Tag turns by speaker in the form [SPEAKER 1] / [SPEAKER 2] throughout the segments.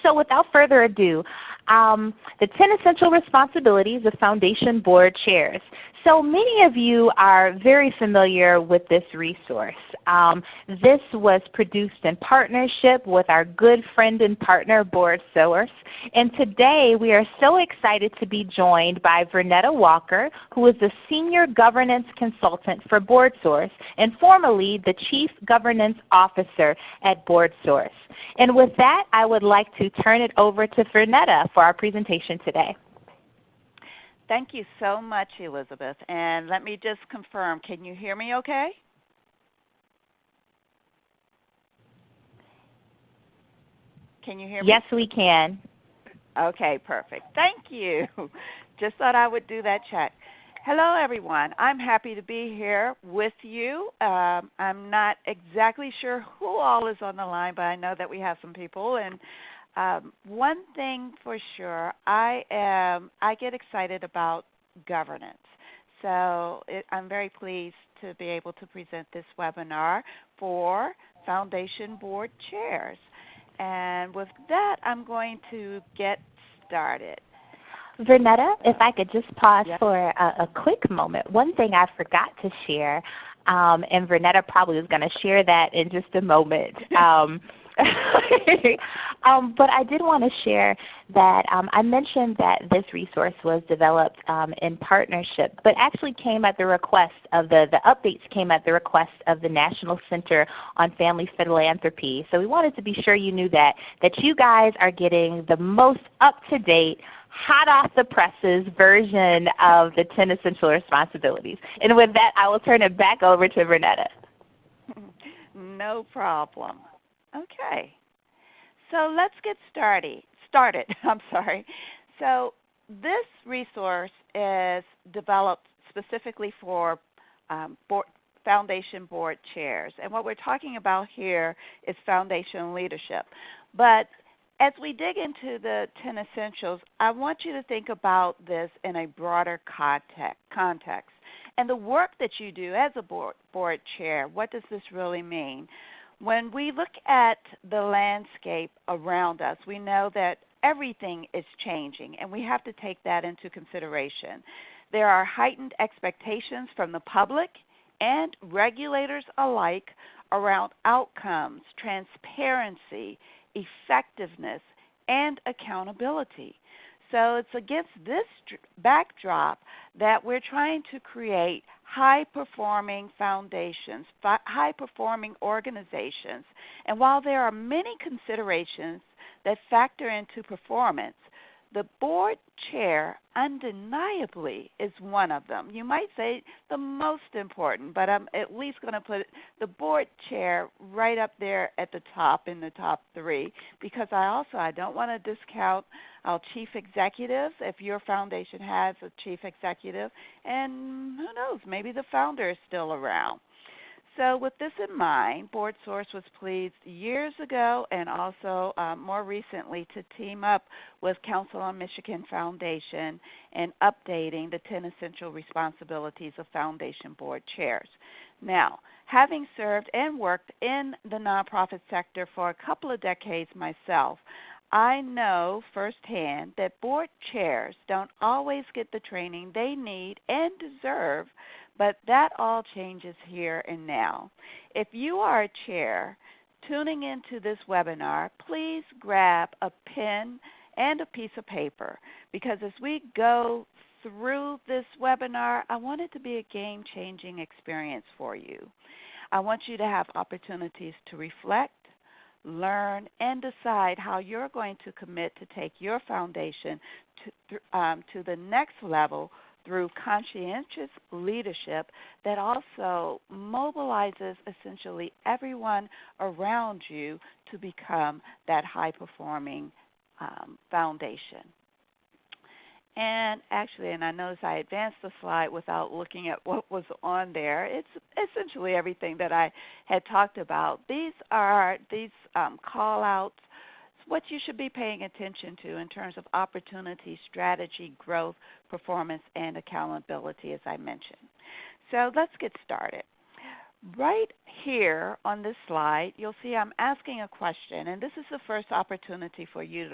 [SPEAKER 1] So without further ado, the 10 Essential Responsibilities of Foundation Board Chairs. So many of you are very familiar with this resource. This was produced in partnership with our good friend and partner, BoardSource. And today we are so excited to be joined by Vernetta Walker, who is the Senior Governance Consultant for BoardSource and formerly the Chief Governance Officer at BoardSource. And with that, I would like to turn it over to Vernetta for our presentation today.
[SPEAKER 2] Thank you so much, Elizabeth. And let me just confirm, can you hear me okay? Can you hear me?
[SPEAKER 1] Yes, we can.
[SPEAKER 2] Okay, perfect. Thank you. Just thought I would do that check. Hello, everyone. I'm happy to be here with you. I'm not exactly sure who all is on the line, but I know that we have some people. And one thing for sure, I get excited about governance. So I'm very pleased to be able to present this webinar for Foundation Board Chairs. And with that, I'm going to get started.
[SPEAKER 1] Vernetta, if I could just pause
[SPEAKER 2] Yep.
[SPEAKER 1] for a quick moment. One thing I forgot to share, and Vernetta probably is going to share that in just a moment. But I did want to share that I mentioned that this resource was developed in partnership, but actually came at the request of the updates came at the request of the National Center on Family Philanthropy. So we wanted to be sure you knew that you guys are getting the most up-to-date, hot off the presses version of the 10 Essential Responsibilities. And with that, I will turn it back over to Vernetta.
[SPEAKER 2] No problem. Okay. So let's get started. I'm sorry. So this resource is developed specifically for foundation board chairs. And what we're talking about here is foundation leadership. But as we dig into the 10 essentials, I want you to think about this in a broader context. And the work that you do as a board chair, what does this really mean? When we look at the landscape around us, we know that everything is changing, and we have to take that into consideration. There are heightened expectations from the public and regulators alike around outcomes, transparency, effectiveness, and accountability. So it's against this backdrop that we're trying to create high-performing foundations, high-performing organizations. And while there are many considerations that factor into performance, the board chair undeniably is one of them. You might say the most important, but I'm at least going to put the board chair right up there at the top in the top three, because I don't want to discount our chief executives if your foundation has a chief executive, and who knows, maybe the founder is still around. So with this in mind, BoardSource was pleased years ago and also more recently to team up with Council on Michigan Foundation in updating the 10 essential responsibilities of foundation board chairs. Now, having served and worked in the nonprofit sector for a couple of decades myself, I know firsthand that board chairs don't always get the training they need and deserve, but that all changes here and now. If you are a chair tuning into this webinar, please grab a pen and a piece of paper, because as we go through this webinar, I want it to be a game-changing experience for you. I want you to have opportunities to reflect, learn, and decide how you're going to commit to take your foundation to the next level through conscientious leadership that also mobilizes essentially everyone around you to become that high-performing foundation. And actually, and I noticed I advanced the slide without looking at what was on there. It's essentially everything that I had talked about. These are call-outs, what you should be paying attention to in terms of opportunity, strategy, growth, performance, and accountability, as I mentioned. So let's get started. Right here on this slide, you'll see I'm asking a question, and this is the first opportunity for you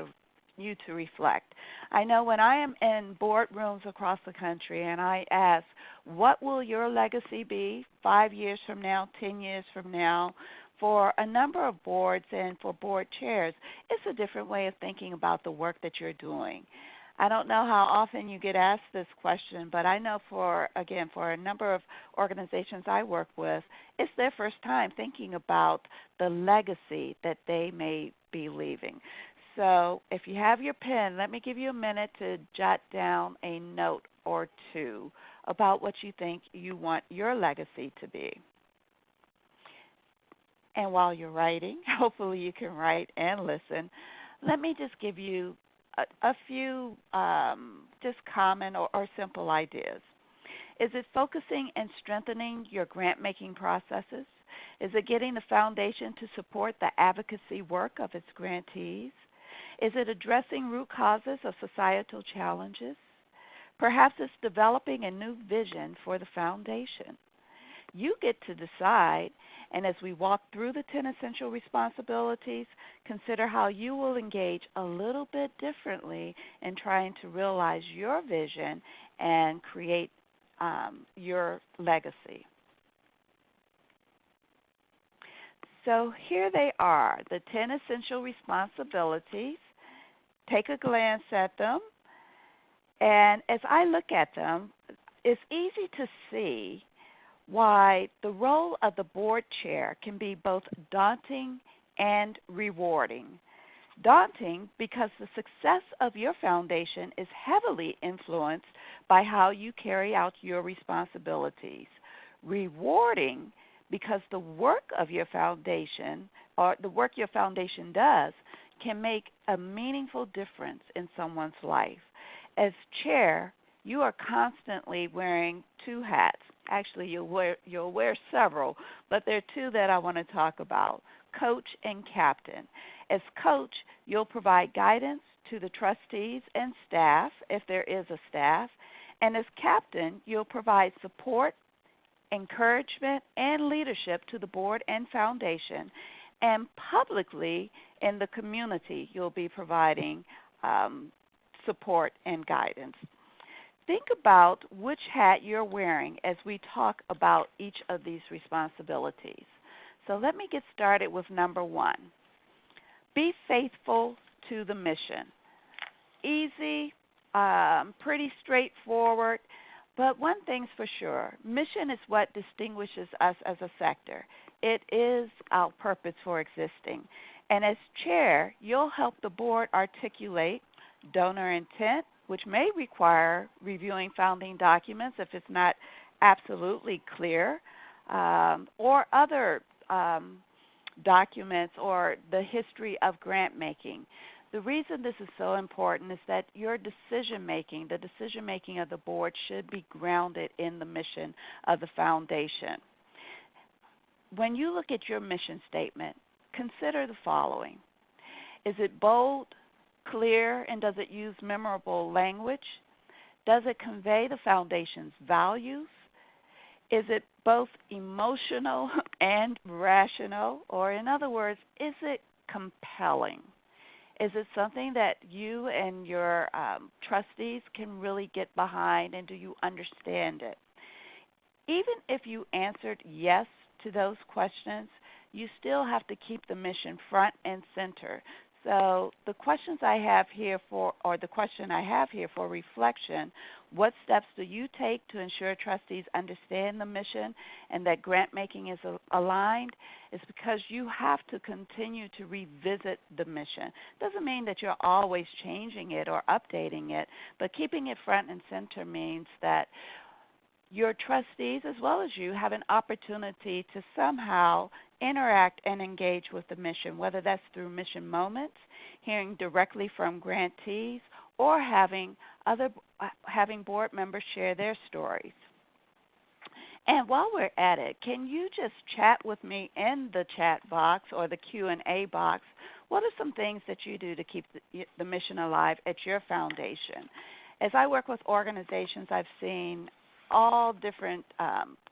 [SPEAKER 2] to reflect. I know when I am in boardrooms across the country and I ask, what will your legacy be 5 years from now, 10 years from now, for a number of boards and for board chairs, it's a different way of thinking about the work that you're doing. I don't know how often you get asked this question, but I know for a number of organizations I work with, it's their first time thinking about the legacy that they may be leaving. So if you have your pen, let me give you a minute to jot down a note or two about what you think you want your legacy to be. And while you're writing, hopefully you can write and listen, let me just give you a few just common or simple ideas. Is it focusing and strengthening your grant-making processes? Is it getting the foundation to support the advocacy work of its grantees? Is it addressing root causes of societal challenges? Perhaps it's developing a new vision for the foundation. You get to decide, and as we walk through the 10 essential responsibilities, consider how you will engage a little bit differently in trying to realize your vision and create your legacy. So here they are, the 10 essential responsibilities. Take a glance at them, and as I look at them, it's easy to see why the role of the board chair can be both daunting and rewarding. Daunting because the success of your foundation is heavily influenced by how you carry out your responsibilities. Rewarding because the work of your foundation, or the work your foundation does, can make a meaningful difference in someone's life. As chair, you are constantly wearing two hats. Actually, you'll wear several, but there are two that I want to talk about, coach and captain. As coach, you'll provide guidance to the trustees and staff, if there is a staff, and as captain, you'll provide support, encouragement, and leadership to the board and foundation, and publicly in the community, you'll be providing support and guidance. Think about which hat you're wearing as we talk about each of these responsibilities. So let me get started with number one. Be faithful to the mission. Easy, pretty straightforward, but one thing's for sure. Mission is what distinguishes us as a sector. It is our purpose for existing. And as chair, you'll help the board articulate donor intent, which may require reviewing founding documents if it's not absolutely clear, or other documents or the history of grant making. The reason this is so important is that your decision-making, the decision-making of the board, should be grounded in the mission of the foundation. When you look at your mission statement, consider the following. Is it bold, clear, and does it use memorable language? Does it convey the foundation's values? Is it both emotional and rational? Or in other words, is it compelling? Is it something that you and your trustees can really get behind, and do you understand it? Even if you answered yes to those questions, you still have to keep the mission front and center. So the questions I have here for, or the question I have here for reflection, what steps do you take to ensure trustees understand the mission and that grant making is aligned? Is because you have to continue to revisit the mission. Doesn't mean that you're always changing it or updating it, but keeping it front and center means that your trustees, as well as you, have an opportunity to somehow interact and engage with the mission, whether that's through mission moments, hearing directly from grantees, or having board members share their stories. And while we're at it, can you just chat with me in the chat box or the Q&A box? What are some things that you do to keep the mission alive at your foundation? As I work with organizations, I've seen all different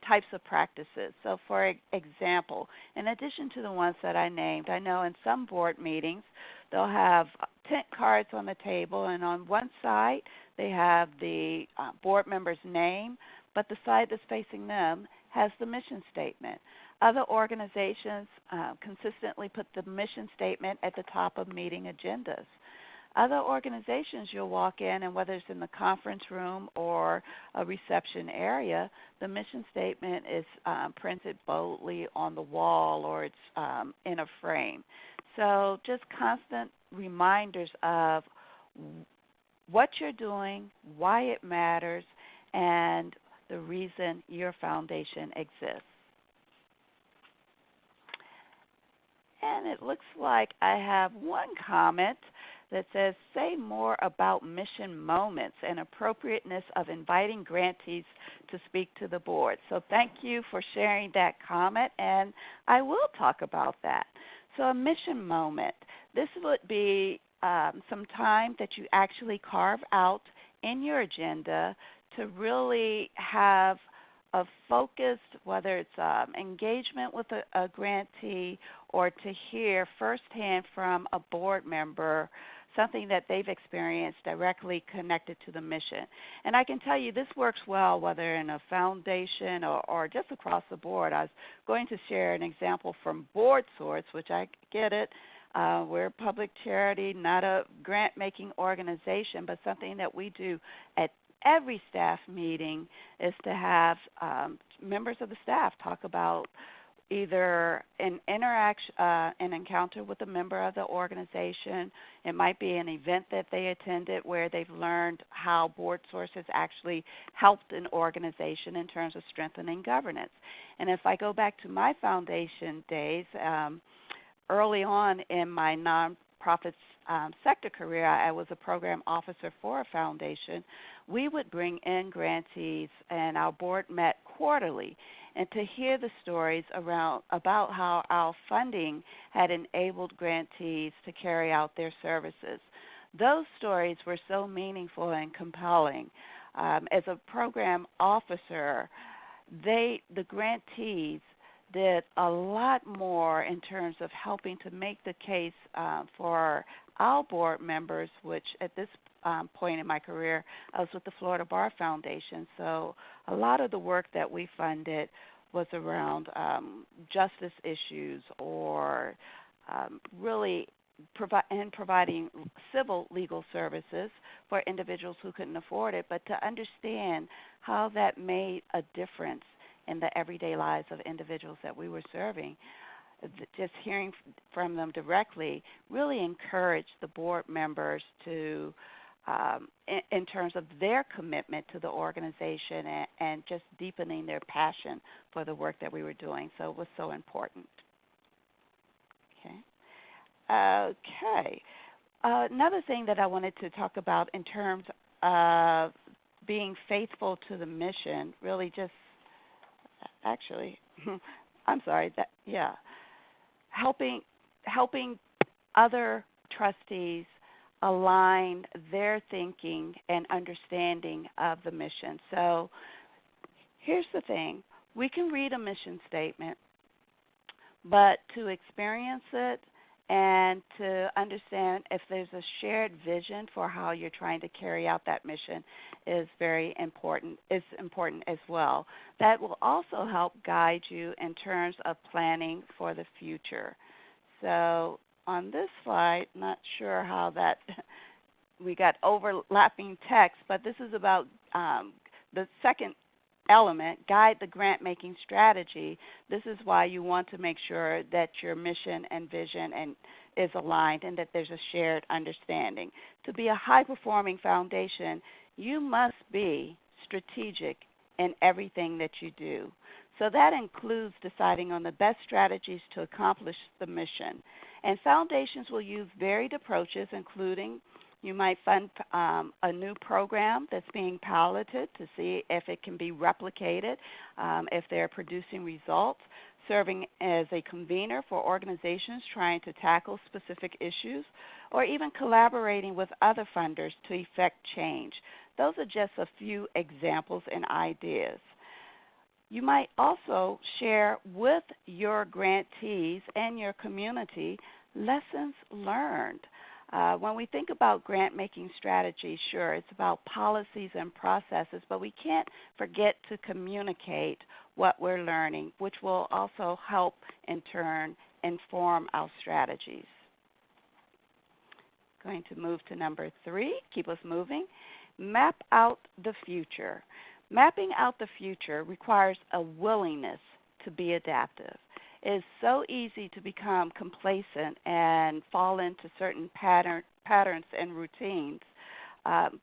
[SPEAKER 2] types of practices. So for example, in addition to the ones that I named, I know in some board meetings they'll have tent cards on the table, and on one side they have the board member's name, but the side that's facing them has the mission statement. Other organizations consistently put the mission statement at the top of meeting agendas. Other organizations, you'll walk in, and whether it's in the conference room or a reception area, the mission statement is printed boldly on the wall, or it's in a frame. So just constant reminders of what you're doing, why it matters, and the reason your foundation exists. And it looks like I have one comment that says, say more about mission moments and appropriateness of inviting grantees to speak to the board. So thank you for sharing that comment, and I will talk about that. So a mission moment, this would be some time that you actually carve out in your agenda to really have a focused, whether it's engagement with a grantee or to hear firsthand from a board member something that they've experienced directly connected to the mission. And I can tell you this works well whether in a foundation or just across the board. I was going to share an example from Board Source, which I get it. We're a public charity, not a grant-making organization, but something that we do at every staff meeting is to have members of the staff talk about either an interaction, an encounter with a member of the organization. It might be an event that they attended where they've learned how Board Source has actually helped an organization in terms of strengthening governance. And if I go back to my foundation days, early on in my nonprofit sector career, I was a program officer for a foundation. We would bring in grantees, and our board met quarterly, and to hear the stories about how our funding had enabled grantees to carry out their services. Those stories were so meaningful and compelling. As a program officer, the grantees did a lot more in terms of helping to make the case for our board members, which at this point in my career, I was with the Florida Bar Foundation. So a lot of the work that we funded was around justice issues or really providing civil legal services for individuals who couldn't afford it, but to understand how that made a difference in the everyday lives of individuals that we were serving. Just hearing from them directly really encouraged the board members to, in terms of their commitment to the organization and just deepening their passion for the work that we were doing. So it was so important. Okay. Another thing that I wanted to talk about in terms of being faithful to the mission, really just actually, I'm sorry, helping other trustees align their thinking and understanding of the mission. So here's the thing. We can read a mission statement, but to experience it and to understand if there's a shared vision for how you're trying to carry out that mission is very important. It's important as well. That will also help guide you in terms of planning for the future. So on this slide, not sure how that we got overlapping text, but this is about the second element, guide the grant-making strategy. This is why you want to make sure that your mission and vision is aligned and that there's a shared understanding. To be a high-performing foundation, you must be strategic in everything that you do. So that includes deciding on the best strategies to accomplish the mission. And foundations will use varied approaches, including you might fund a new program that's being piloted to see if it can be replicated, if they're producing results. serving as a convener for organizations trying to tackle specific issues, or even collaborating with other funders to effect change. Those are just a few examples and ideas. You might also share with your grantees and your community lessons learned. When we think about grant-making strategies, sure, it's about policies and processes, but we can't forget to communicate what we're learning, which will also help, in turn, inform our strategies. Going to move to number 3, keep us moving. Map out the future. Mapping out the future requires a willingness to be adaptive. It is so easy to become complacent and fall into certain patterns and routines,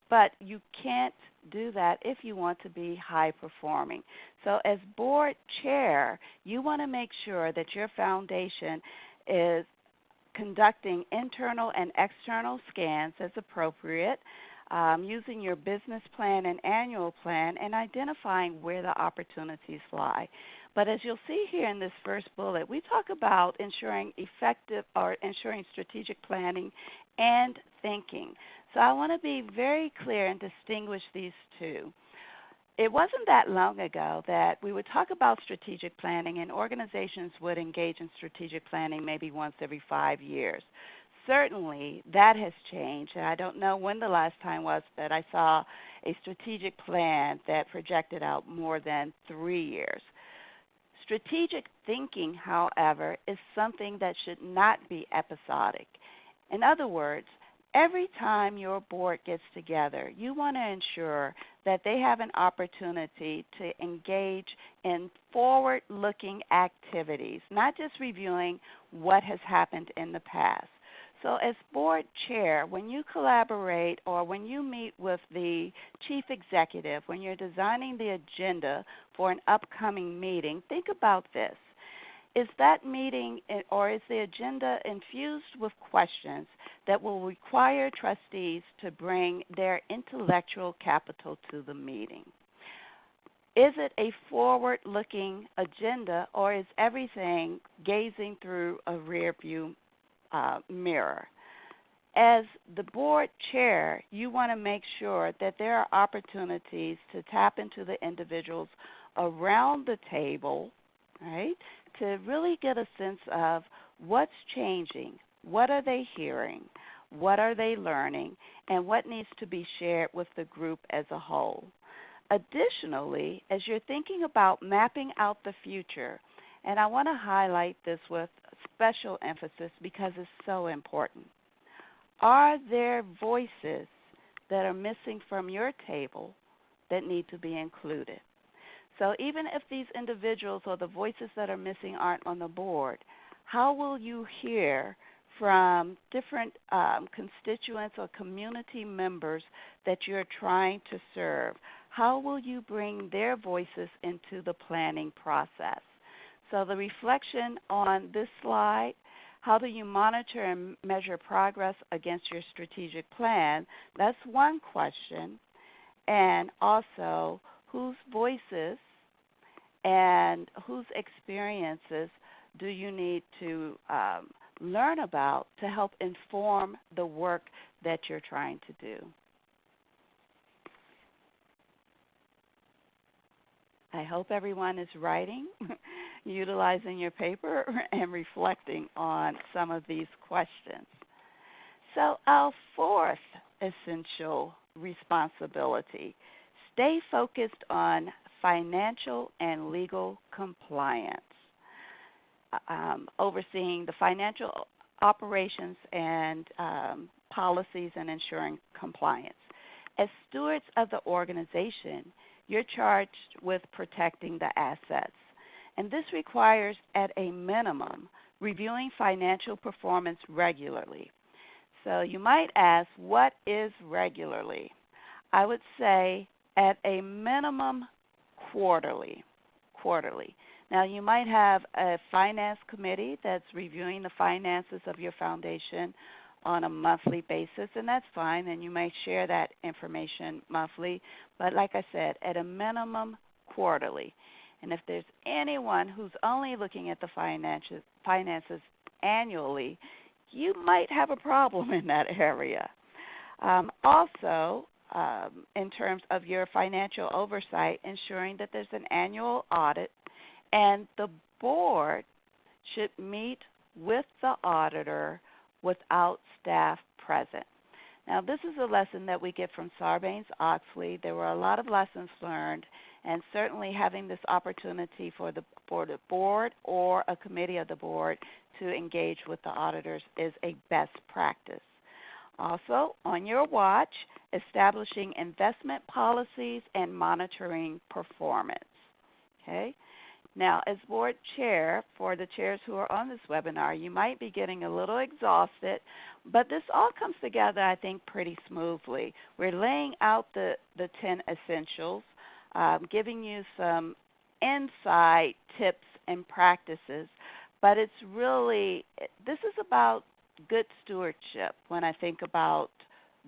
[SPEAKER 2] but you can't do that if you want to be high performing. So as board chair, you want to make sure that your foundation is conducting internal and external scans as appropriate, using your business plan and annual plan, and identifying where the opportunities lie. But as you'll see here in this first bullet, we talk about ensuring ensuring strategic planning and thinking. So I want to be very clear and distinguish these two. It wasn't that long ago that we would talk about strategic planning and organizations would engage in strategic planning maybe once every 5 years. Certainly that has changed, and I don't know when the last time was that I saw a strategic plan that projected out more than 3 years. Strategic thinking, however, is something that should not be episodic. In other words, every time your board gets together, you want to ensure that they have an opportunity to engage in forward-looking activities, not just reviewing what has happened in the past. So as board chair, when you collaborate or when you meet with the chief executive, when you're designing the agenda for an upcoming meeting, think about this. Is that meeting or is the agenda infused with questions that will require trustees to bring their intellectual capital to the meeting? Is it a forward-looking agenda, or is everything gazing through a rear-view mirror? As the board chair, you want to make sure that there are opportunities to tap into the individuals around the table, right, to really get a sense of what's changing, what are they hearing, what are they learning, and what needs to be shared with the group as a whole. Additionally, as you're thinking about mapping out the future, and I want to highlight this with special emphasis because it's so important, are there voices that are missing from your table that need to be included? So even if these individuals or the voices that are missing aren't on the board, how will you hear from different constituents or community members that you're trying to serve? How will you bring their voices into the planning process? So the reflection on this slide, how do you monitor and measure progress against your strategic plan? That's one question. And also, whose voices and whose experiences do you need to learn about to help inform the work that you're trying to do? I hope everyone is writing, utilizing your paper, and reflecting on some of these questions. So our fourth essential responsibility, stay focused on financial and legal compliance, overseeing the financial operations and policies and ensuring compliance. As stewards of the organization, you're charged with protecting the assets. And this requires, at a minimum, reviewing financial performance regularly. So you might ask, what is regularly? I would say at a minimum quarterly. Now you might have a finance committee that's reviewing the finances of your foundation on a monthly basis, and that's fine, and you may share that information monthly. But like I said, at a minimum quarterly. And if there's anyone who's only looking at the finances annually, you might have a problem in that area. Also, in terms of your financial oversight, ensuring that there's an annual audit, and the board should meet with the auditor without staff present. Now, this is a lesson that we get from Sarbanes-Oxley. There were a lot of lessons learned, and certainly having this opportunity for the board or a committee of the board to engage with the auditors is a best practice. Also, on your watch, establishing investment policies and monitoring performance. Okay? Now, as board chair, for the chairs who are on this webinar, you might be getting a little exhausted, but this all comes together, I think, pretty smoothly. We're laying out the 10 essentials, giving you some inside tips and practices, but it's really, this is about good stewardship when I think about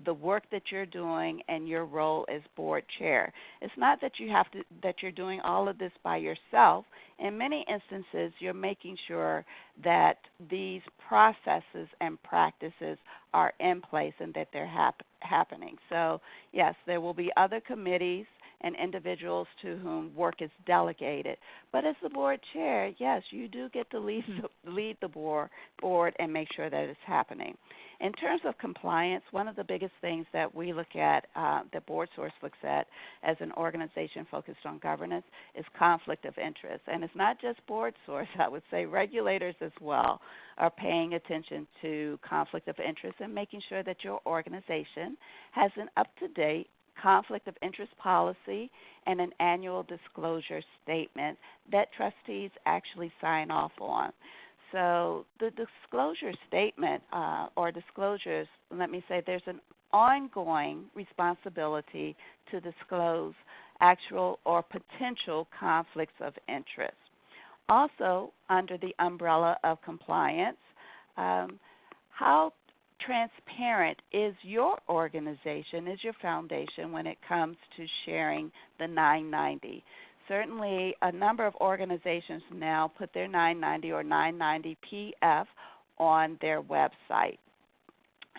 [SPEAKER 2] the work that you're doing and your role as board chair. It's not that you're doing all of this by yourself. In many instances, you're making sure that these processes and practices are in place and that they're happening. So yes, there will be other committees and individuals to whom work is delegated. But as the board chair, yes, you do get to lead the board and make sure that it's happening. In terms of compliance, one of the biggest things that we look at, that BoardSource looks at as an organization focused on governance, is conflict of interest. And it's not just BoardSource. I would say regulators as well are paying attention to conflict of interest and making sure that your organization has an up-to-date conflict of interest policy and an annual disclosure statement that trustees actually sign off on. So the disclosure statement or disclosures, let me say there's an ongoing responsibility to disclose actual or potential conflicts of interest. Also, under the umbrella of compliance, how transparent is your organization, is your foundation when it comes to sharing the 990? Certainly, a number of organizations now put their 990 or 990 PF on their website.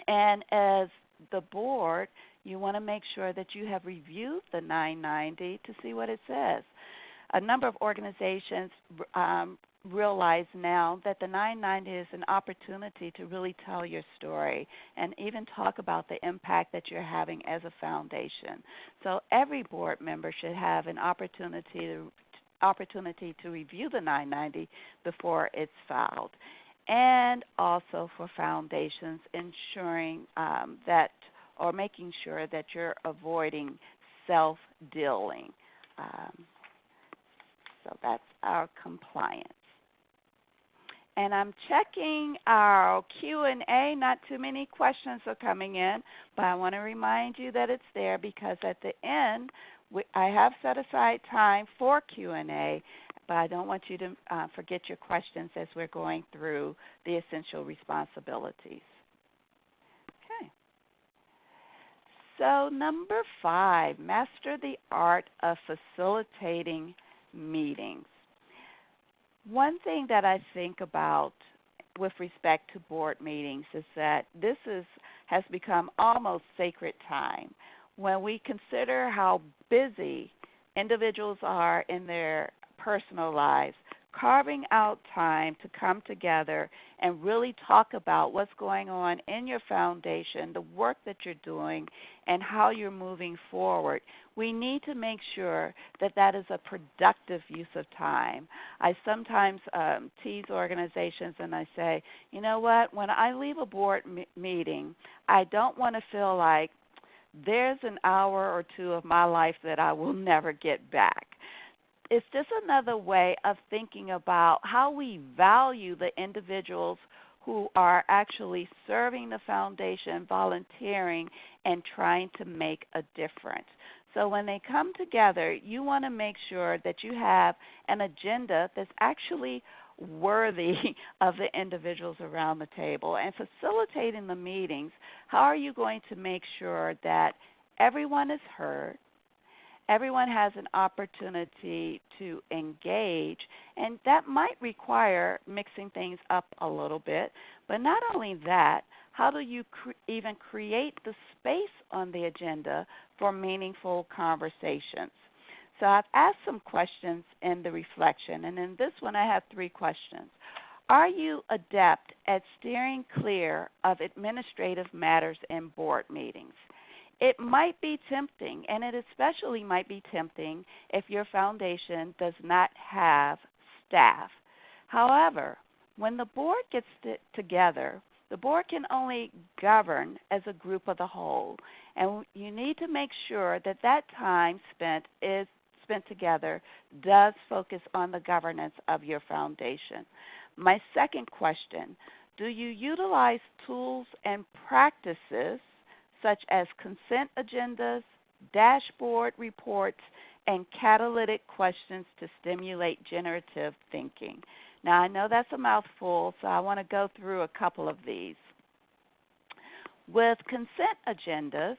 [SPEAKER 2] And as the board, you want to make sure that you have reviewed the 990 to see what it says. A number of organizations realize now that the 990 is an opportunity to really tell your story and even talk about the impact that you're having as a foundation. So every board member should have an opportunity to review the 990 before it's filed. And also for foundations, ensuring that or making sure that you're avoiding self-dealing. So that's our compliance. And I'm checking our Q&A. Not too many questions are coming in, but I want to remind you that it's there because at the end, I have set aside time for Q&A, but I don't want you to forget your questions as we're going through the essential responsibilities. Okay. So number 5, master the art of facilitating meetings. One thing that I think about with respect to board meetings is that this has become almost sacred time. When we consider how busy individuals are in their personal lives, carving out time to come together and really talk about what's going on in your foundation, the work that you're doing, and how you're moving forward, we need to make sure that that is a productive use of time. I sometimes tease organizations and I say, you know what, when I leave a board meeting, I don't want to feel like there's an hour or two of my life that I will never get back. It's just another way of thinking about how we value the individuals who are actually serving the foundation, volunteering, and trying to make a difference. So when they come together, you want to make sure that you have an agenda that's actually worthy of the individuals around the table. And facilitating the meetings, how are you going to make sure that everyone is heard, everyone has an opportunity to engage, and that might require mixing things up a little bit. But not only that, how do you even create the space on the agenda for meaningful conversations? So I've asked some questions in the reflection, and in this one I have 3 questions. Are you adept at steering clear of administrative matters in board meetings? It might be tempting, and it especially might be tempting if your foundation does not have staff. However, when the board gets together, the board can only govern as a group of the whole, and you need to make sure that that time spent together does focus on the governance of your foundation. My second question, do you utilize tools and practices such as consent agendas, dashboard reports, and catalytic questions to stimulate generative thinking? Now, I know that's a mouthful, so I want to go through a couple of these. With consent agendas,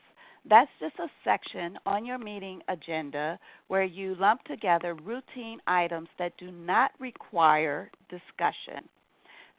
[SPEAKER 2] that's just a section on your meeting agenda where you lump together routine items that do not require discussion,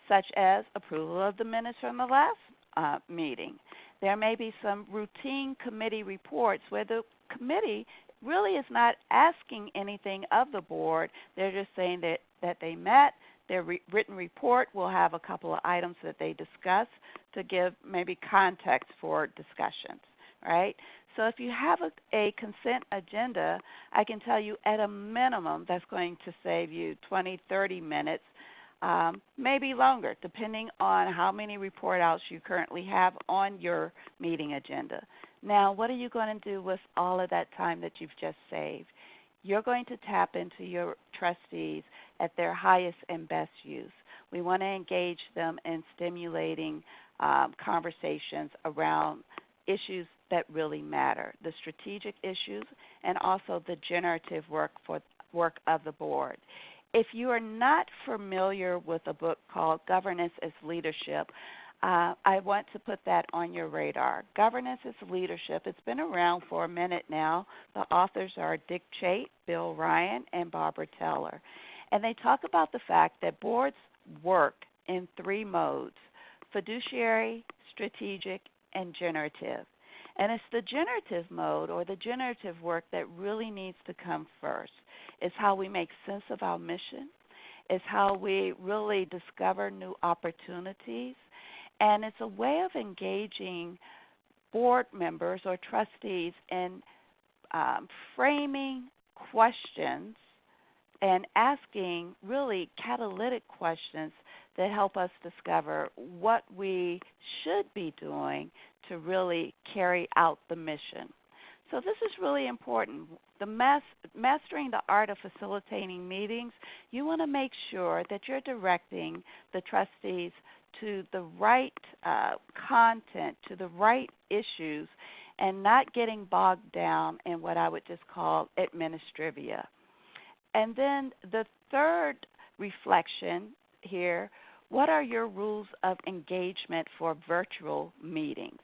[SPEAKER 2] such as approval of the minutes from the last meeting. There may be some routine committee reports where the committee really is not asking anything of the board. They're just saying that they met. Their written report will have a couple of items that they discuss to give maybe context for discussions, right? So if you have a consent agenda, I can tell you at a minimum that's going to save you 20, 30 minutes, maybe longer, depending on how many report outs you currently have on your meeting agenda. Now, what are you going to do with all of that time that you've just saved? You're going to tap into your trustees at their highest and best use. We want to engage them in stimulating conversations around issues that really matter, the strategic issues and also the generative work of the board. If you are not familiar with a book called Governance as Leadership, I want to put that on your radar. Governance as Leadership, it's been around for a minute now. The authors are Dick Chait, Bill Ryan, and Barbara Teller. And they talk about the fact that boards work in 3 modes: fiduciary, strategic, and generative. And it's the generative mode or the generative work that really needs to come first. It's how we make sense of our mission. It's how we really discover new opportunities. And it's a way of engaging board members or trustees in framing questions and asking really catalytic questions that help us discover what we should be doing to really carry out the mission. So this is really important. Mastering the art of facilitating meetings, you want to make sure that you're directing the trustees to the right content, to the right issues, and not getting bogged down in what I would just call administrivia. And then the third reflection here, what are your rules of engagement for virtual meetings?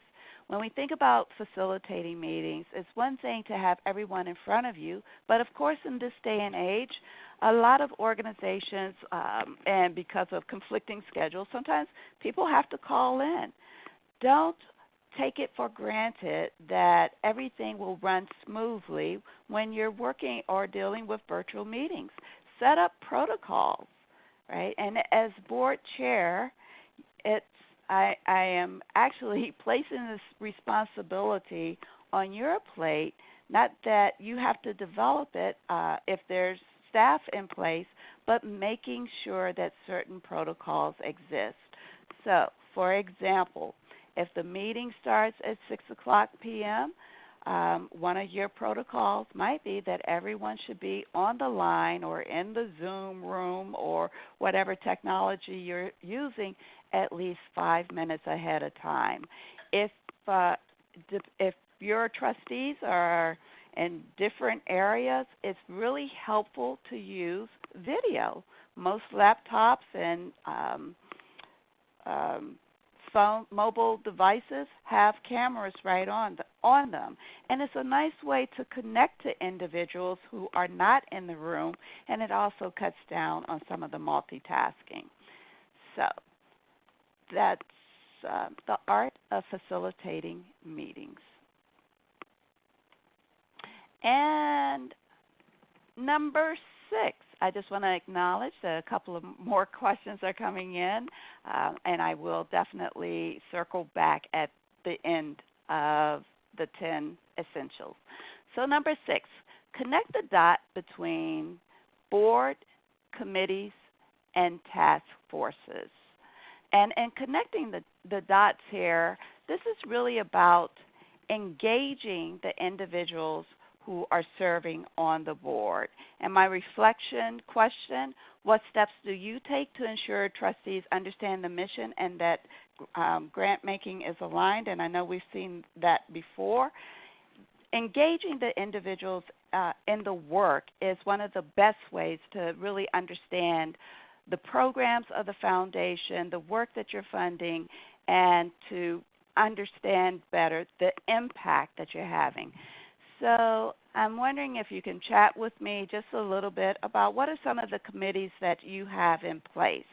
[SPEAKER 2] When we think about facilitating meetings, it's one thing to have everyone in front of you, but of course in this day and age, a lot of organizations, and because of conflicting schedules, sometimes people have to call in. Don't take it for granted that everything will run smoothly when you're working or dealing with virtual meetings. Set up protocols, right? And as board chair, I am actually placing this responsibility on your plate, not that you have to develop it if there's staff in place, but making sure that certain protocols exist. So, for example, if the meeting starts at 6 o'clock p.m., one of your protocols might be that everyone should be on the line or in the Zoom room or whatever technology you're using at least 5 minutes ahead of time. If your trustees are in different areas, it's really helpful to use video. Most laptops and mobile devices have cameras right on them. And it's a nice way to connect to individuals who are not in the room, and it also cuts down on some of the multitasking. So that's the art of facilitating meetings. And number 6, I just want to acknowledge that a couple of more questions are coming in, and I will definitely circle back at the end of the 10 essentials. So number 6, connect the dot between board, committees, and task forces. And connecting the dots here, this is really about engaging the individuals who are serving on the board. And my reflection question, what steps do you take to ensure trustees understand the mission and that grant making is aligned? And I know we've seen that before. Engaging the individuals in the work is one of the best ways to really understand the programs of the foundation, the work that you're funding, and to understand better the impact that you're having. So I'm wondering if you can chat with me just a little bit about what are some of the committees that you have in place.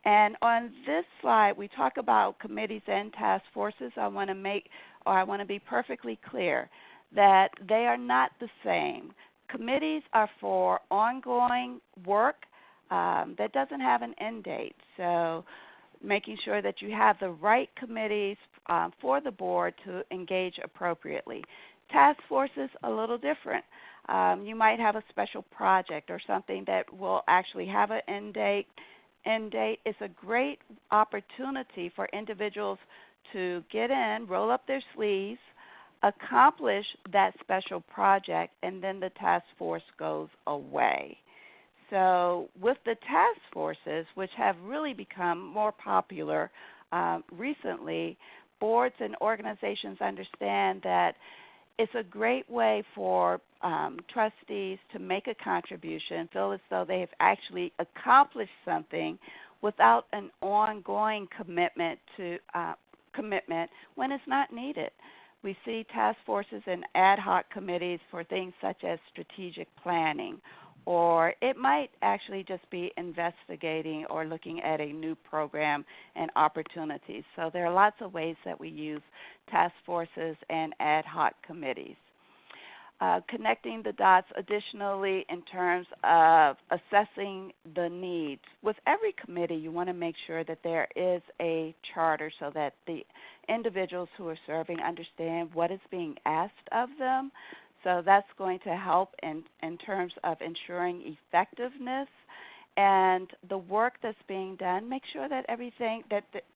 [SPEAKER 2] And on this slide, we talk about committees and task forces. I want to be perfectly clear that they are not the same. Committees are for ongoing work that doesn't have an end date. So making sure that you have the right committees for the board to engage appropriately. Task force is a little different. You might have a special project or something that will actually have an end date. It's a great opportunity for individuals to get in, roll up their sleeves, accomplish that special project, and then the task force goes away. So with the task forces, which have really become more popular recently, boards and organizations understand that it's a great way for trustees to make a contribution, feel as though they have actually accomplished something without an ongoing commitment when it's not needed. We see task forces and ad hoc committees for things such as strategic planning, or it might actually just be investigating or looking at a new program and opportunities. So there are lots of ways that we use task forces and ad hoc committees. Connecting the dots additionally in terms of assessing the needs. With every committee, you want to make sure that there is a charter so that the individuals who are serving understand what is being asked of them. So that's going to help in terms of ensuring effectiveness and the work that's being done. Make sure that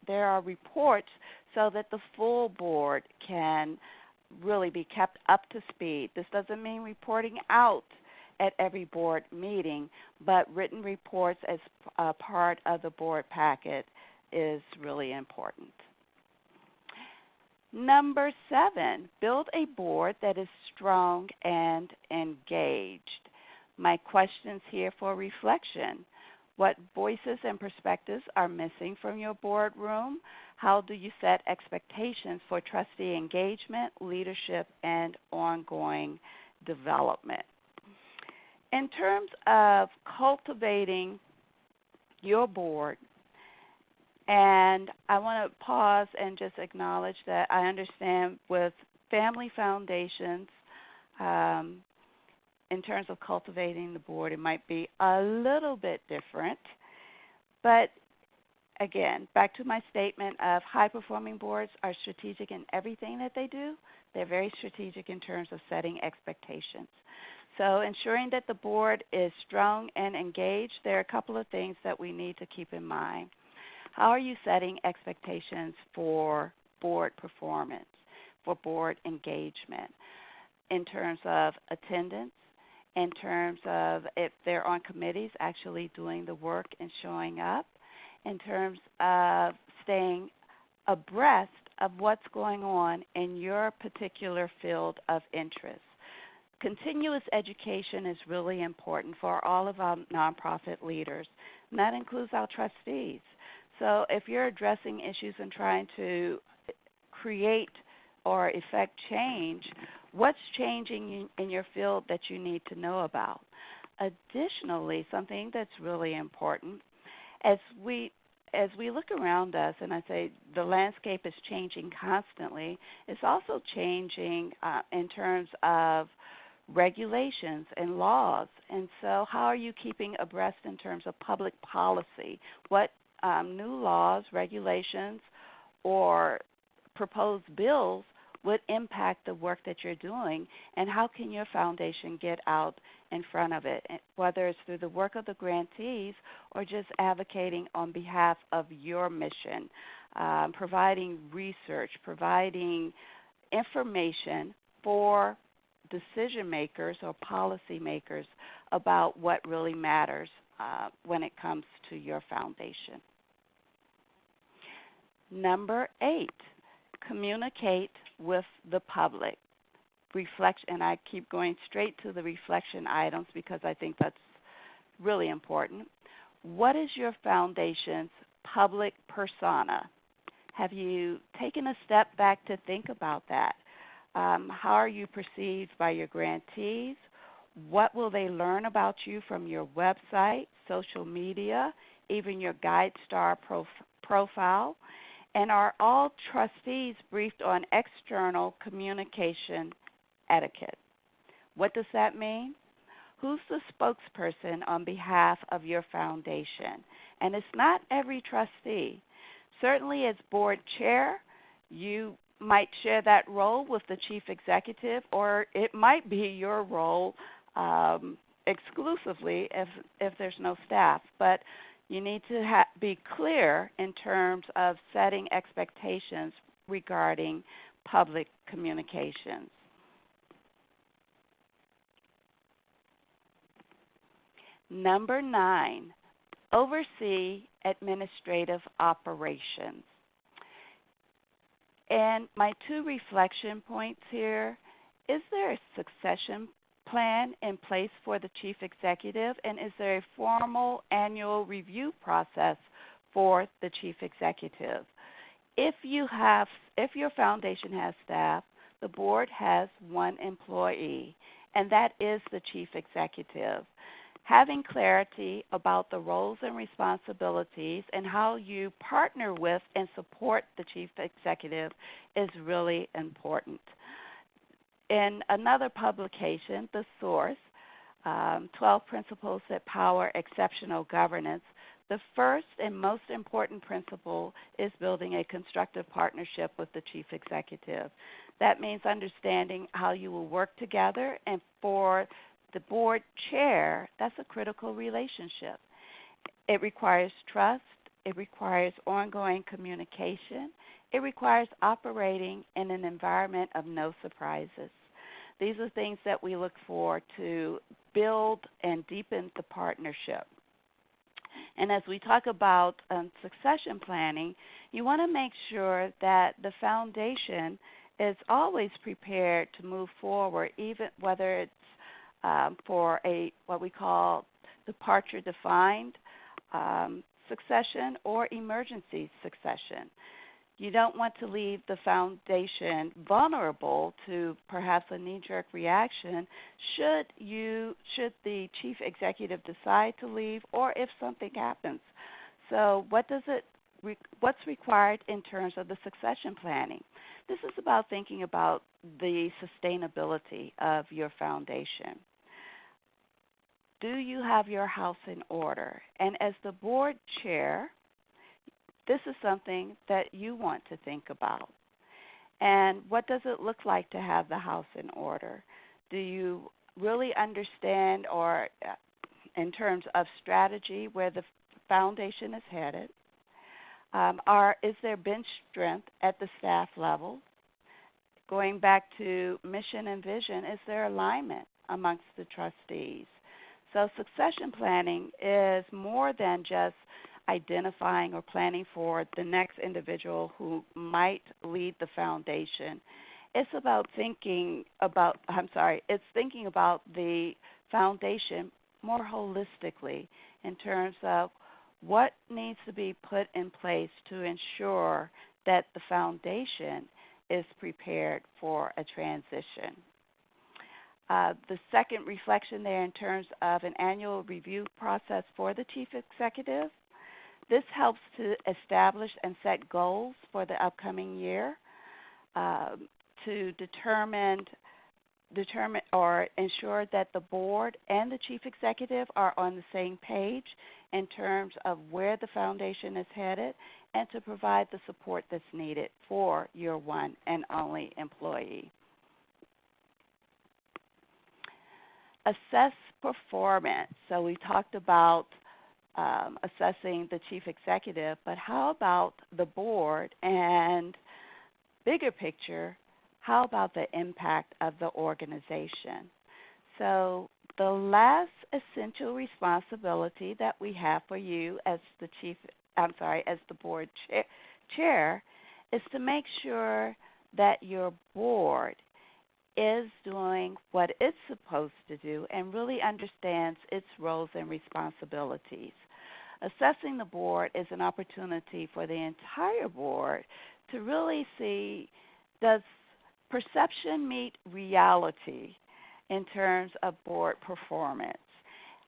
[SPEAKER 2] there are reports so that the full board can really be kept up to speed. This doesn't mean reporting out at every board meeting, but written reports as a part of the board packet is really important. Number 7, build a board that is strong and engaged. My questions here for reflection. What voices and perspectives are missing from your boardroom? How do you set expectations for trustee engagement, leadership, and ongoing development? In terms of cultivating your board, and I want to pause and just acknowledge that I understand with family foundations, in terms of cultivating the board, it might be a little bit different. But again, back to my statement of high-performing boards are strategic in everything that they do. They're very strategic in terms of setting expectations. So ensuring that the board is strong and engaged, there are a couple of things that we need to keep in mind. How are you setting expectations for board performance, for board engagement, in terms of attendance, in terms of if they're on committees, actually doing the work and showing up, in terms of staying abreast of what's going on in your particular field of interest. Continuous education is really important for all of our nonprofit leaders, and that includes our trustees. So if you're addressing issues and trying to create or effect change, what's changing in your field that you need to know about? Additionally, something that's really important, as we look around us, and I say the landscape is changing constantly, it's also changing in terms of regulations and laws. And so how are you keeping abreast in terms of public policy? What new laws, regulations, or proposed bills would impact the work that you're doing, and how can your foundation get out in front of it, whether it's through the work of the grantees or just advocating on behalf of your mission, providing research, providing information for decision makers or policy makers about what really matters when it comes to your foundation. Number 8, communicate with the public. Reflection, and I keep going straight to the reflection items because I think that's really important. What is your foundation's public persona? Have you taken a step back to think about that? How are you perceived by your grantees? What will they learn about you from your website, social media, even your GuideStar profile? And are all trustees briefed on external communication etiquette? What does that mean? Who's the spokesperson on behalf of your foundation? And it's not every trustee. Certainly as board chair, you might share that role with the chief executive, or it might be your role exclusively if there's no staff. But you need to be clear in terms of setting expectations regarding public communications. Number 9, oversee administrative operations. And my 2 reflection points here, is there a succession plan in place for the chief executive, and is there a formal annual review process for the chief executive? If your foundation has staff, the board has 1 employee, and that is the chief executive. Having clarity about the roles and responsibilities and how you partner with and support the chief executive is really important. In another publication, The Source, 12 Principles That Power Exceptional Governance, the first and most important principle is building a constructive partnership with the chief executive. That means understanding how you will work together, and for the board chair, that's a critical relationship. It requires trust. It requires ongoing communication. It requires operating in an environment of no surprises. These are things that we look for to build and deepen the partnership. And as we talk about succession planning, you want to make sure that the foundation is always prepared to move forward, even whether it's for what we call departure-defined succession or emergency succession. You don't want to leave the foundation vulnerable to perhaps a knee-jerk reaction should the chief executive decide to leave, or if something happens. So what's required in terms of the succession planning? This is about thinking about the sustainability of your foundation. Do you have your house in order? And as the board chair, this is something that you want to think about. And what does it look like to have the house in order? Do you really understand, or in terms of strategy, where the foundation is headed? Is there bench strength at the staff level? Going back to mission and vision, is there alignment amongst the trustees? So succession planning is more than just identifying or planning for the next individual who might lead the foundation. It's thinking about the foundation more holistically in terms of what needs to be put in place to ensure that the foundation is prepared for a transition. The second reflection there in terms of an annual review process for the chief executive. This helps to establish and set goals for the upcoming year to determine or ensure that the board and the chief executive are on the same page in terms of where the foundation is headed, and to provide the support that's needed for your one and only employee. Assess performance. So we talked about assessing the chief executive, but how about the board, and bigger picture, how about the impact of the organization? So the last essential responsibility that we have for you as the board chair is to make sure that your board is doing what it's supposed to do and really understands its roles and responsibilities. Assessing the board is an opportunity for the entire board to really see, does perception meet reality in terms of board performance?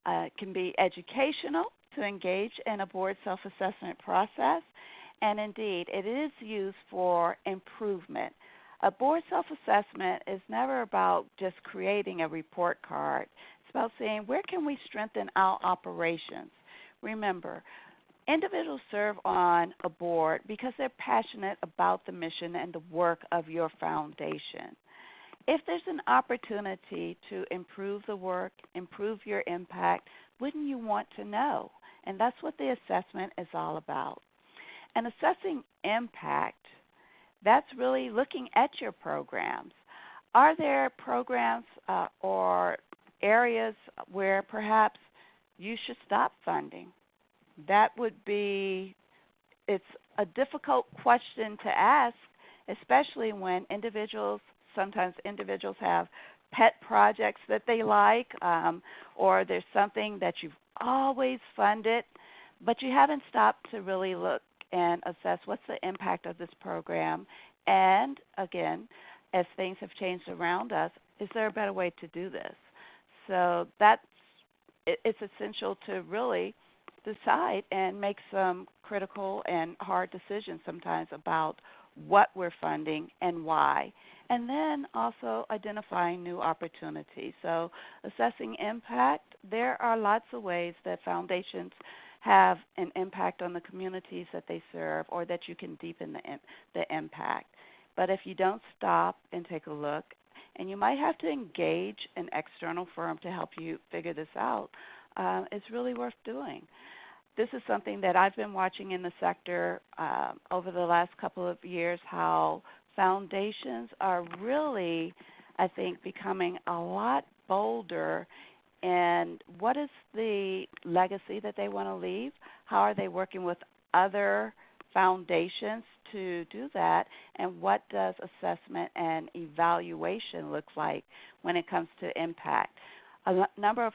[SPEAKER 2] It can be educational to engage in a board self-assessment process, and indeed it is used for improvement. A board self-assessment is never about just creating a report card. It's about saying, where can we strengthen our operations? Remember, individuals serve on a board because they're passionate about the mission and the work of your foundation. If there's an opportunity to improve the work, improve your impact, wouldn't you want to know? And that's what the assessment is all about. And assessing impact, that's really looking at your programs. Are there programs or areas where perhaps you should stop funding? That would be, it's a difficult question to ask, especially when sometimes individuals have pet projects that they like, or there's something that you've always funded, but you haven't stopped to really look and assess what's the impact of this program. And again, as things have changed around us, is there a better way to do this? So it's essential to really decide and make some critical and hard decisions sometimes about what we're funding and why. And then also identifying new opportunities. So assessing impact, there are lots of ways that foundations have an impact on the communities that they serve, or that you can deepen the impact. But if you don't stop and take a look, and you might have to engage an external firm to help you figure this out, it's really worth doing. This is something that I've been watching in the sector over the last couple of years, how foundations are really, I think, becoming a lot bolder. And what is the legacy that they want to leave? How are they working with other foundations to do that? And what does assessment and evaluation look like when it comes to impact? A number of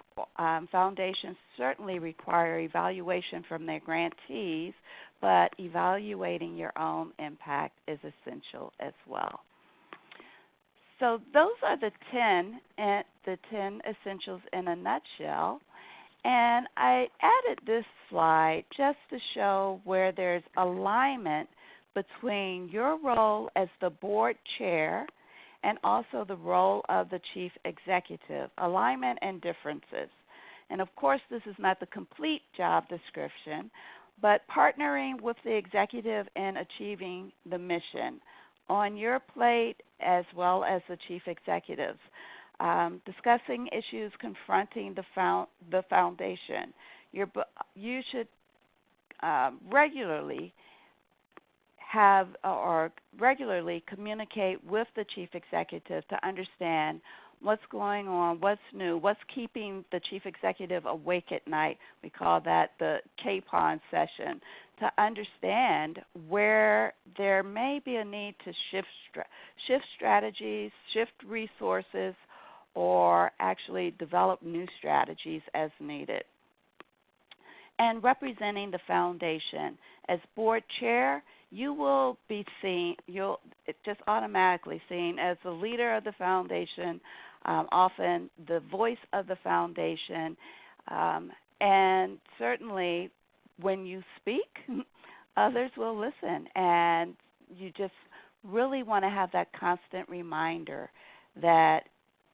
[SPEAKER 2] foundations certainly require evaluation from their grantees, but evaluating your own impact is essential as well. So those are the 10 essentials in a nutshell. And I added this slide just to show where there's alignment between your role as the board chair and also the role of the chief executive, alignment and differences. And of course, this is not the complete job description, but partnering with the executive in achieving the mission on your plate as well as the chief executives. Discussing issues confronting the foundation. You should regularly regularly communicate with the chief executive to understand what's going on, what's new, what's keeping the chief executive awake at night. We call that the KPON session, to understand where there may be a need to shift strategies, shift resources, or actually develop new strategies as needed. and representing the foundation. As board chair, you will be seen, you'll just automatically seen as the leader of the foundation, often the voice of the foundation, and certainly when you speak, others will listen, and you just really want to have that constant reminder that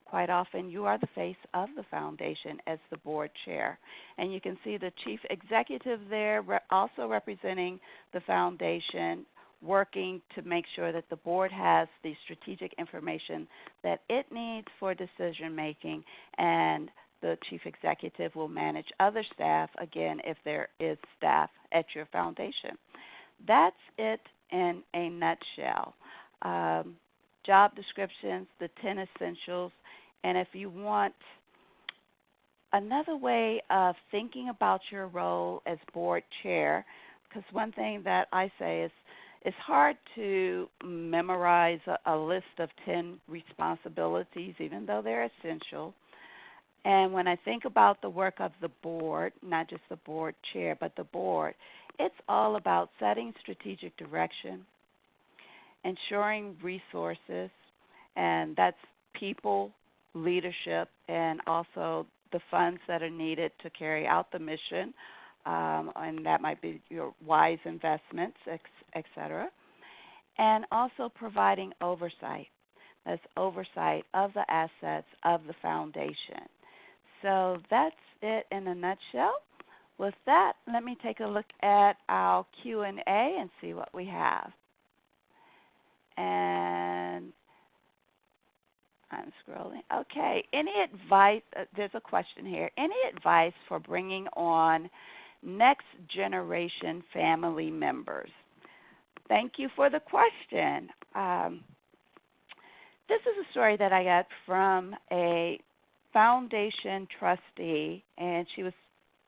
[SPEAKER 2] quite often you are the face of the foundation as the board chair. And you can see the chief executive there also representing the foundation, working to make sure that the board has the strategic information that it needs for decision making, and the chief executive will manage other staff, again, if there is staff at your foundation. That's it in a nutshell. Job descriptions, the 10 essentials, and if you want another way of thinking about your role as board chair, because one thing that I say is it's hard to memorize a list of 10 responsibilities, even though they're essential. And when I think about the work of the board, not just the board chair, but the board, it's all about setting strategic direction, ensuring resources, and that's people, leadership, and also the funds that are needed to carry out the mission, and that might be your wise investments, et cetera. And also providing oversight. That's oversight of the assets of the foundation. So that's it in a nutshell. With that, let me take a look at our Q&A and see what we have. And I'm scrolling. Okay, any advice, there's a question here. Any advice for bringing on next generation family members? Thank you for the question. This is a story that I got from a foundation trustee, and she was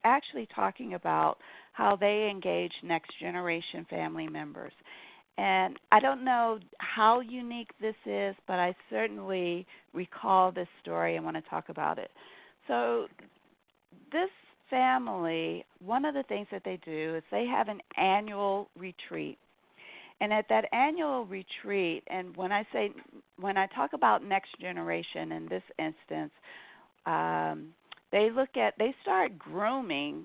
[SPEAKER 2] actually talking about how they engage next generation family members. And I don't know how unique this is, but I certainly recall this story and want to talk about it. So this family, one of the things that they do is they have an annual retreat. And at that annual retreat, and when I talk about next generation in this instance, they start grooming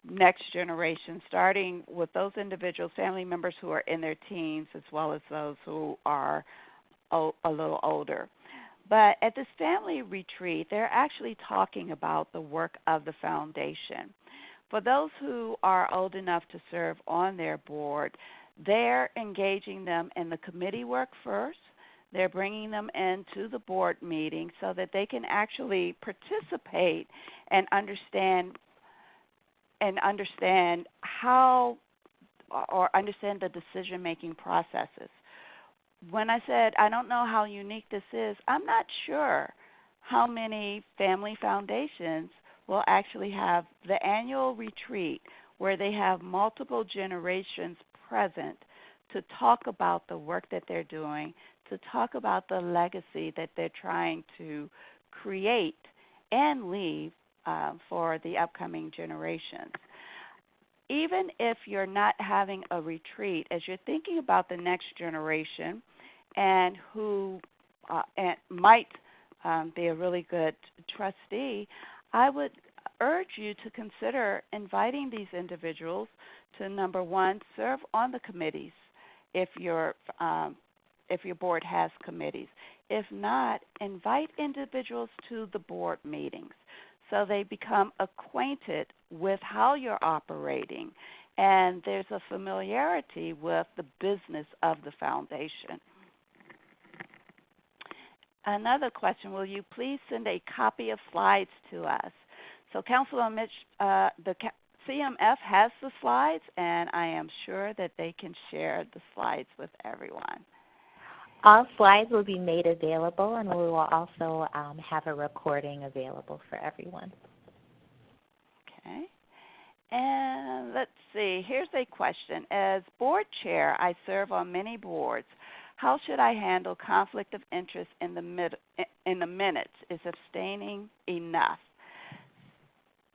[SPEAKER 2] next generation, starting with those individuals, family members who are in their teens, as well as those who are a little older. But at this family retreat, they're actually talking about the work of the foundation. For those who are old enough to serve on their board, they're engaging them in the committee work first. They're bringing them into the board meeting so that they can actually participate and understand how, or understand the decision-making processes. When I said I don't know how unique this is, I'm not sure how many family foundations will actually have the annual retreat where they have multiple generations present to talk about the work that they're doing, to talk about the legacy that they're trying to create and leave for the upcoming generations. Even if you're not having a retreat, as you're thinking about the next generation and who might be a really good trustee, I would urge you to consider inviting these individuals to, number one, serve on the committees if your board has committees. If not, invite individuals to the board meetings so they become acquainted with how you're operating, and there's a familiarity with the business of the foundation. Another question, will you please send a copy of slides to us? So Councilor Mitch, the CMF has the slides, and I am sure that they can share the slides with everyone.
[SPEAKER 1] All slides will be made available, and we will also have a recording available for everyone.
[SPEAKER 2] Okay. And let's see, here's a question. As board chair, I serve on many boards. How should I handle conflict of interest in the minutes? Is abstaining enough?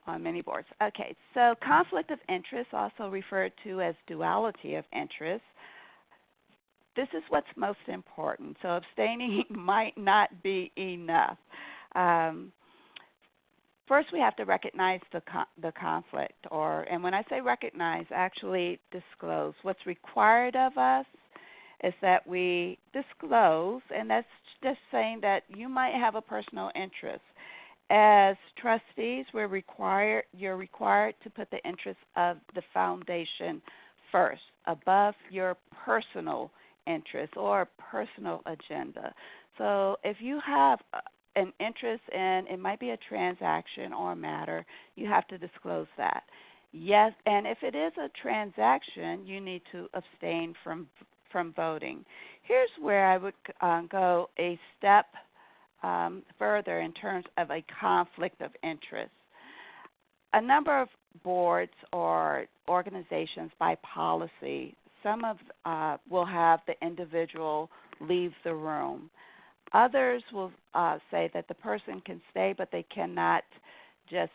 [SPEAKER 2] on many boards. Okay, so conflict of interest, also referred to as duality of interest. This is what's most important. So abstaining might not be enough. Um, First, we have to recognize the conflict, and when I say recognize, actually disclose. What's required of us is that we disclose, and that's just saying that you might have a personal interest. As trustees, you're required to put the interests of the foundation first, above your personal interests or personal agenda. So if you have an interest in, it might be a transaction or a matter, you have to disclose that. Yes, and if it is a transaction, you need to abstain from voting. Here's where I would go a step further in terms of a conflict of interest. A number of boards or organizations by policy, some of will have the individual leave the room. Others will say that the person can stay, but they cannot just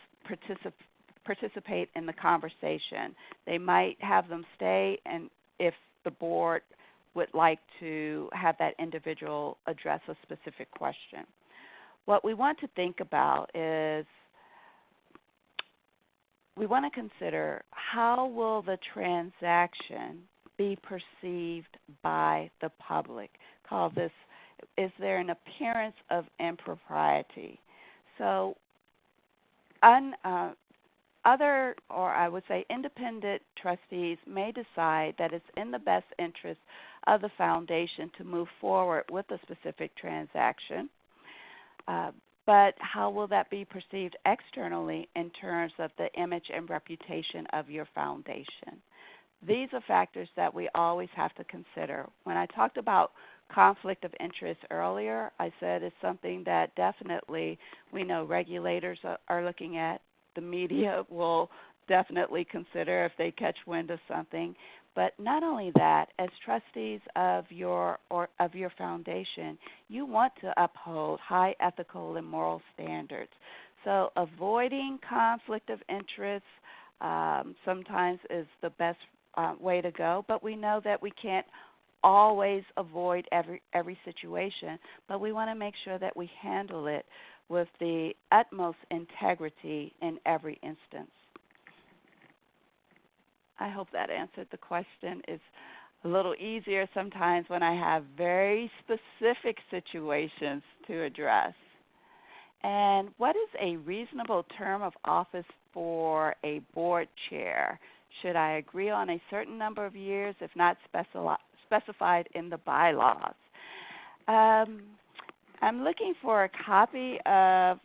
[SPEAKER 2] participate in the conversation. They might have them stay, and if the board would like to have that individual address a specific question. What we want to think about is we want to consider how will the transaction be perceived by the public. Call this, is there an appearance of impropriety? So other, or I would say independent trustees may decide that it's in the best interest of the foundation to move forward with a specific transaction. But how will that be perceived externally in terms of the image and reputation of your foundation? These are factors that we always have to consider. When I talked about conflict of interest earlier, I said it's something that definitely we know regulators are looking at. The media will definitely consider if they catch wind of something. But not only that, as trustees of your foundation, you want to uphold high ethical and moral standards. So avoiding conflict of interest sometimes is the best way to go, but we know that we can't always avoid every situation, but we want to make sure that we handle it with the utmost integrity in every instance. I hope that answered the question. It's a little easier sometimes when I have very specific situations to address. And what is a reasonable term of office for a board chair? Should I agree on a certain number of years if not specified in the bylaws? I'm looking for a copy of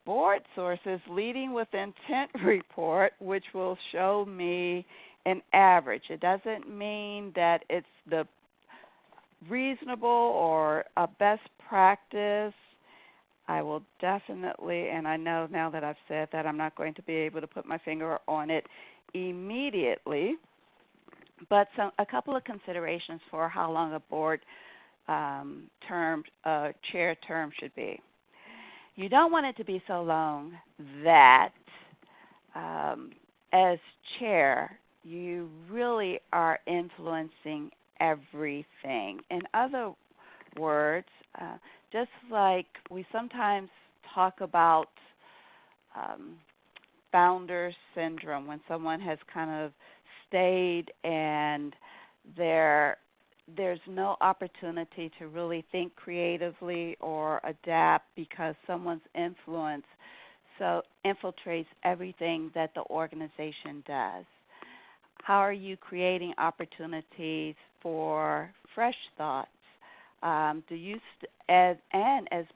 [SPEAKER 2] Board Sources Leading with Intent report, which will show me an average. It doesn't mean that it's the reasonable or a best practice. I will definitely, and I know now that I've said that, I'm not going to be able to put my finger on it immediately, but a couple of considerations for how long a board chair term should be. You don't want it to be so long that as chair, you really are influencing everything. In other words, just like we sometimes talk about founder syndrome, when someone has kind of stayed and there's no opportunity to really think creatively or adapt because someone's influence so infiltrates everything that the organization does. How are you creating opportunities for fresh thoughts? Do you as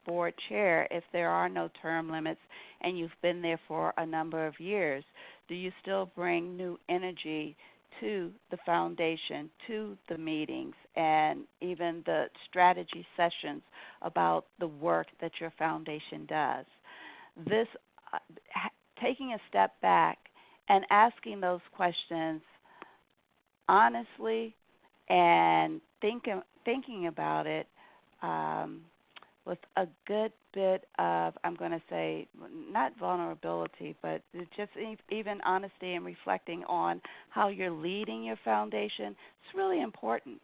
[SPEAKER 2] board chair, if there are no term limits and you've been there for a number of years, do you still bring new energy to the foundation, to the meetings, and even the strategy sessions about the work that your foundation does? This, taking a step back and asking those questions honestly and thinking about it with a good bit of, I'm going to say, not vulnerability, but just even honesty and reflecting on how you're leading your foundation. It's really important.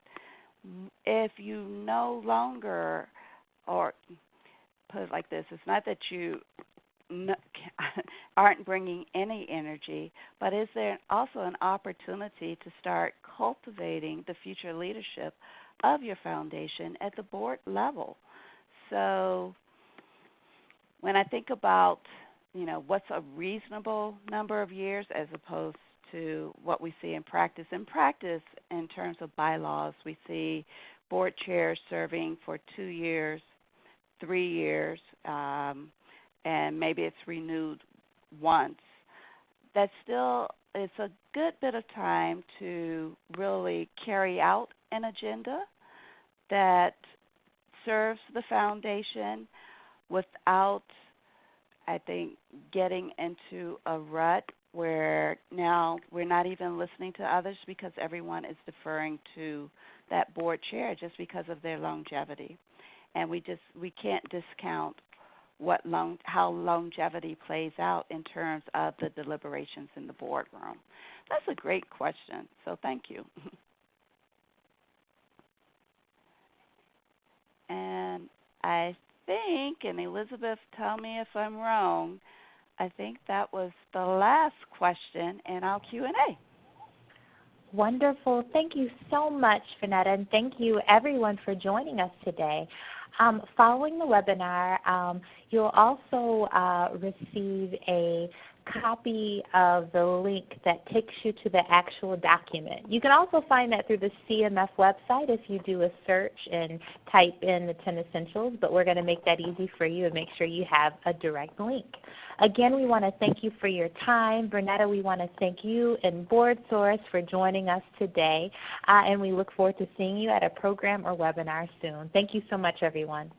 [SPEAKER 2] If you no longer, or put it like this, it's not that you aren't bringing any energy, but is there also an opportunity to start cultivating the future leadership of your foundation at the board level? So when I think about, what's a reasonable number of years as opposed to what we see in practice. In practice, in terms of bylaws, we see board chairs serving for 2 years, 3 years, and maybe it's renewed once. That still is a good bit of time to really carry out an agenda that serves the foundation without, I think, getting into a rut where now we're not even listening to others because everyone is deferring to that board chair just because of their longevity. And we can't discount how longevity plays out in terms of the deliberations in the boardroom. That's a great question, so thank you. And I think, and Elizabeth, tell me if I'm wrong, I think that was the last question in our Q&A.
[SPEAKER 1] Wonderful. Thank you so much, Vanetta, and thank you everyone for joining us today. Following the webinar, you'll also receive a copy of the link that takes you to the actual document. You can also find that through the CMF website if you do a search and type in the 10 Essentials, but we're going to make that easy for you and make sure you have a direct link. Again, we want to thank you for your time. Bernetta, we want to thank you and BoardSource for joining us today, and we look forward to seeing you at a program or webinar soon. Thank you so much, everyone.